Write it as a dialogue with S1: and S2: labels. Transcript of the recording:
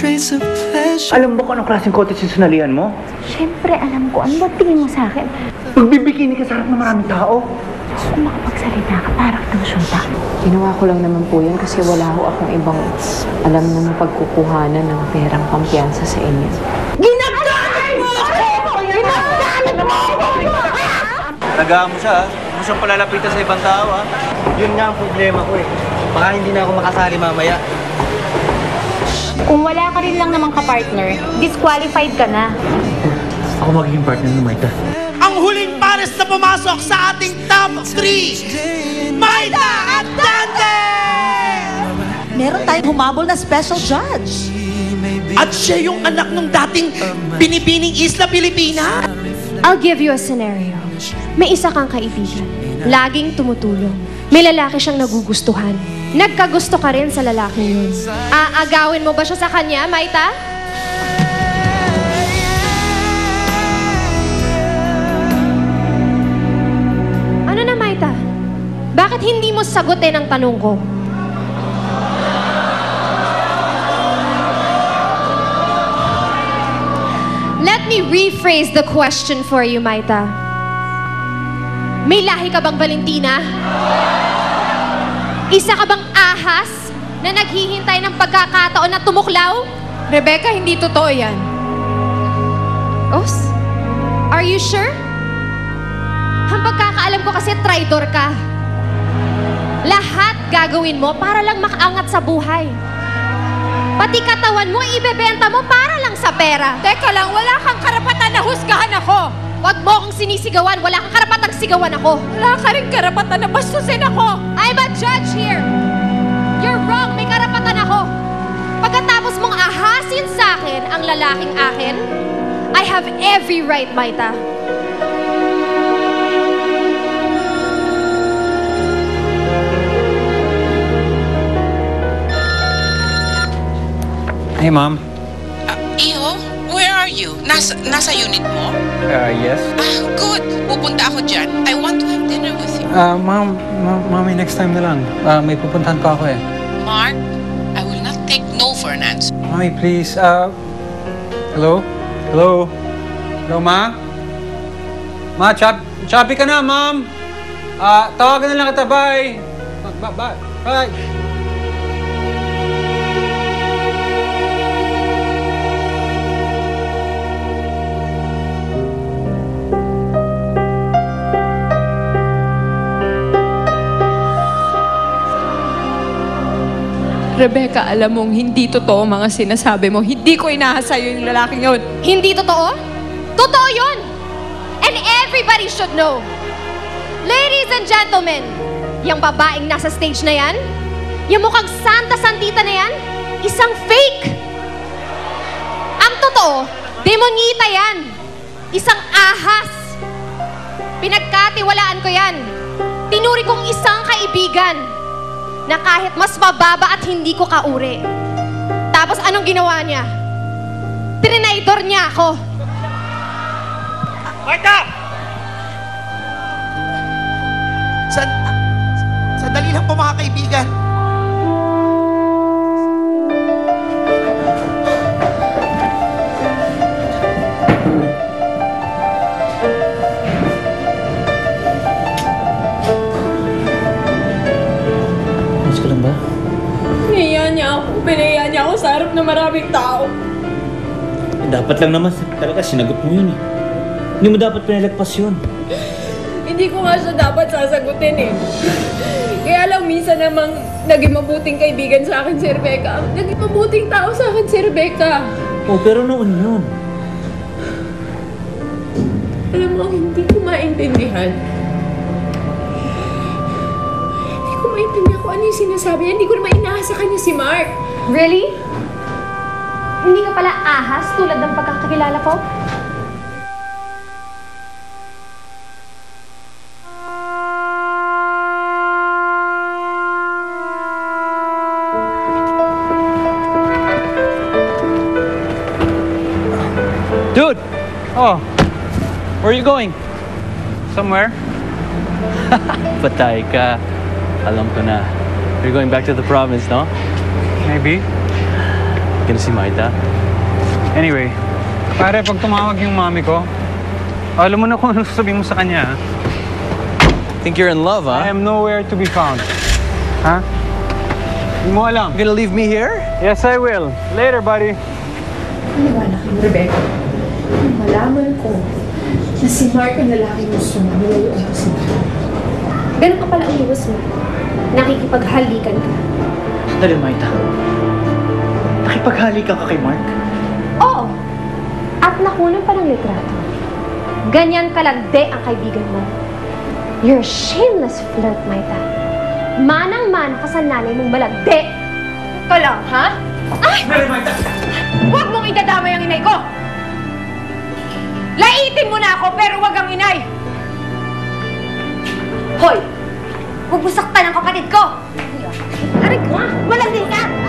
S1: trace of pleasure.
S2: Alam mo kung anong klaseng cottage yung sinalihan mo?
S3: Siyempre, alam ko. Ano ba tingin mo sa akin?
S2: Magbibikini ka sa harap ng maraming tao.
S3: Kung makapagsalita ka, parang ng syunta.
S4: Ginawa ko lang naman po yun kasi wala ho akong ibang alam na mapagkukuhanan ng perang pampiyansa sa inyo.
S3: Ginagamit mo! Ginagamit mo!
S5: Nagaan mo siya, Gusto siyang palalapitan sa ibang tao, ha?
S6: Yun nga ang problema ko eh. Baka hindi na ako makasali mamaya.
S3: Kung wala ka rin lang namang kapartner, disqualified ka na.
S2: Ako magiging partner ng Maita.
S1: Ang huling pares na pumasok sa ating top 3, Maita at Dante!
S7: Meron tayong humabol na special judge.
S1: At siya yung anak ng dating binibining Isla Pilipina.
S8: I'll give you a scenario. May isa kang kaibigan. Laging tumutulong. May lalaki siyang nagugustuhan. Nagkagusto ka rin sa lalaking yun. Aagawin mo ba siya sa kanya, Maita? Ano na, Maita? Bakit hindi mo sagutin ang tanong ko? Let me rephrase the question for you, Maita. May lahi ka bang Valentina? Isa ka bang ahas na naghihintay ng pagkakataon na tumuklaw?
S4: Rebecca, hindi totoo yan.
S8: Os? Are you sure? Ang pagkakaalam ko kasi traitor ka. Lahat gagawin mo para lang makaangat sa buhay. Pati katawan mo, ibebenta mo para lang sa pera.
S4: Teka lang, wala kang karapatan na husgahan ako.
S8: Huwag mo akong sinisigawan. Wala kang karapatang sigawan ako.
S4: Wala ka rin karapatan na bastusin ako.
S8: I'm a judge here. You're wrong. May karapatan ako. Pagkatapos mong ahasin sa akin ang lalaking akin, I have every right, Maita.
S5: Hey, Mom.
S9: Iho, where are you? Nasa unit mo?
S5: Yes.
S9: Good. Pupunta ako dyan. I want to have dinner with you.
S5: Mami, next time na lang. May pupuntahan pa ako eh.
S9: Mark, I will not take no for an answer.
S5: Mami, please. Hello? Hello? Hello, Ma? Ma, choppy ka na, Mom. Tawagan na lang kita. Bye. Bye. Bye.
S4: Rebecca, alam mong hindi totoo mga sinasabi mo. Hindi ko inahas sa'yo yung lalaking yun.
S8: Hindi totoo? Totoo yun! And everybody should know. Ladies and gentlemen, yung babaeng nasa stage na yan, yung mukhang santa-santita na yan, isang fake! Ang totoo, demonita yan! Isang ahas! Pinagkatiwalaan ko yan. Tinuri kong isang kaibigan na kahit mas mababa at hindi ko kauri. Tapos anong ginawa niya? Trinaidor niya ako.
S1: Marta! Sandali lang po mga kaibigan.
S4: Pinaya niya ako sa harap ng maraming tao.
S6: Dapat lang naman talaga sinagot mo yun eh. Hindi mo dapat pinalagpas yun.
S4: Hindi ko nga siya dapat sasagutin eh. Kaya lang minsan namang naging mabuting kaibigan sa akin si Rebecca. Naging mabuting tao sa akin si Rebecca.
S6: Oh, pero noon yun.
S4: Alam mo, hindi ko maintindihan. Hindi ko maintindihan kung ano yung sinasabi. Hindi ko naman inaasa sa kanya si Mark.
S8: Really? Hindi ka pala ahas tulad ng pagkakakilala ko?
S5: Dude! Oh, where are you going? Somewhere? Patay ka. Alam ko na. You're going back to the province, no? Maybe.
S2: ka na si Marta.
S5: Anyway, pare, pag tumawag yung mami ko, alam mo na kung ano sasabihin mo sa kanya, ha?
S1: Think you're in love,
S5: I
S1: huh?
S5: am nowhere to be found. Ha? Hindi mo alam.
S1: You gonna leave me here?
S5: Yes, I will. Later, buddy.
S4: Maniwala ka, Rebecca. Kung malaman ko na si Mark ang lalaki gusto mo, nilayuan ko si Mark.
S8: Ganun ka pala umiwas mo. Nakikipaghalikan ka.
S2: Dali, Marta. Nakipaghalikan ka kay Mark?
S8: Oo. At nakunan pa ng litrato. Ganyan kalagde ang kaibigan mo. You're a shameless flirt, Maita. Manang-mana ka sa nanay mong malagde. Ikaw lang, ha? Ay!
S2: Dali, Marta!
S8: Huwag mong idadamay ang inay ko! Laitin mo na ako, pero huwag ang inay! Hoy! Huwag mo saktan ang kapatid ko! Aray ka! Walang din ka!